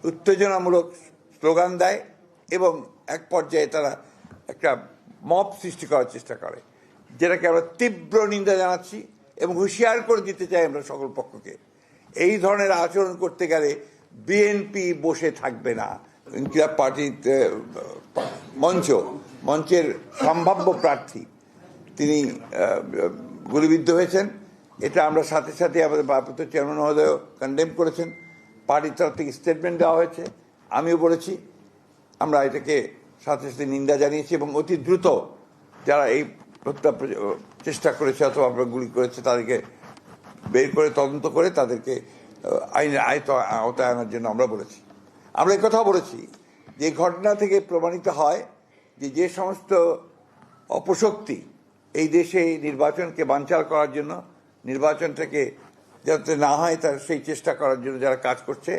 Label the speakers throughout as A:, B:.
A: উত্তেজনামূলক slogan দেয় এবং এক পর্যায়ে তারা একটা মব সৃষ্টি করার চেষ্টা করে, যেটাকে আমরা তীব্র নিন্দা জানাচ্ছি এবং হুঁশিয়ার করে দিতে চাই আমরা সকল পক্ষকে। এই ধরনের আচরণ করতে গেলে বিএনপি বসে থাকবে না। ইনকিলাব পার্টির মঞ্চের সম্ভাব্য প্রার্থী তিনি গুলিবিদ্ধ হয়েছেন। এটা আমরা সাথে সাথে আমাদের ভারপ্রাপ্ত চেয়ারম্যান মহোদয় কন্ডেম করেছেন, পার্টির তরফ থেকে স্টেটমেন্ট দেওয়া হয়েছে, আমিও বলেছি। আমরা এটাকে সাথে সাথে নিন্দা জানিয়েছি এবং অতি দ্রুত যারা এই হত্যা চেষ্টা করেছে অথবা আমরা গুলি করেছে তাদেরকে বের করে তদন্ত করে তাদেরকে আইনের আওতায় আনার জন্য আমরা বলেছি। আমরা এই কথাও বলেছি যে ঘটনা থেকে প্রমাণিত হয় যে সমস্ত অপশক্তি এই দেশে নির্বাচনকে বানচাল করার জন্য, নির্বাচনটাকে যাতে না হয় তার সেই চেষ্টা করার জন্য যারা কাজ করছে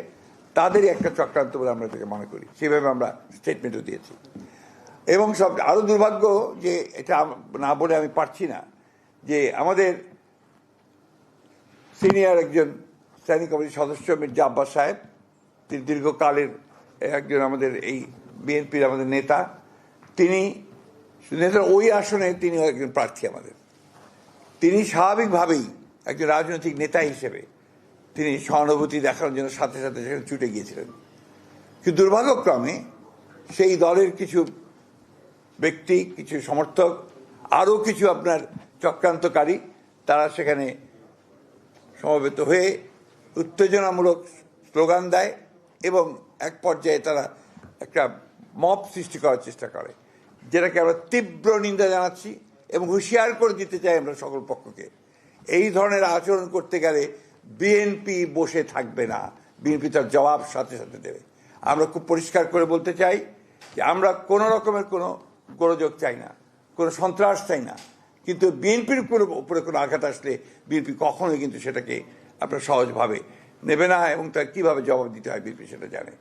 A: তাদেরই একটা চক্রান্ত বলে আমরা এটাকে মনে করি। সেভাবে আমরা স্টেটমেন্টও দিয়েছি। এবং সব আরও দুর্ভাগ্য যে এটা না বলে আমি পারছি না যে আমাদের সিনিয়র একজন স্ট্যান্ডিং কমিটির সদস্য মির্জা আব্বাস সাহেব, তিনি দীর্ঘকালের একজন আমাদের এই বিএনপির আমাদের নেতা, তিনি নেতার ওই আসনে তিনি একজন প্রার্থী আমাদের। তিনি স্বাভাবিকভাবেই একজন রাজনৈতিক নেতা হিসেবে তিনি সহানুভূতি দেখানোর জন্য সাথে সাথে সেখানে ছুটে গিয়েছিলেন। কিন্তু দুর্ভাগ্যক্রমে সেই দলের কিছু ব্যক্তি, কিছু সমর্থক, আরও কিছু আপনার চক্রান্তকারী তারা সেখানে সমবেত হয়ে উত্তেজনামূলক স্লোগান দেয় এবং এক পর্যায়ে তারা একটা মব সৃষ্টি করার চেষ্টা করে, যেটাকে আমরা তীব্র নিন্দা জানাচ্ছি এবং হুঁশিয়ার করে দিতে চাই আমরা সকল পক্ষকে। এই ধরনের আচরণ করতে গেলে বিএনপি বসে থাকবে না, বিএনপি তার জবাব সাথে সাথে দেবে। আমরা খুব পরিষ্কার করে বলতে চাই যে আমরা কোনো রকমের কোনো গোলযোগ চাই না, কোনো সন্ত্রাস চাই না, কিন্তু বিএনপির উপরে কোনো আঘাত আসলে বিএনপি কখনোই কিন্তু সেটাকে আপনার সহজভাবে নেবে না এবং তার কীভাবে জবাব দিতে হয় বিএনপি সেটা জানে।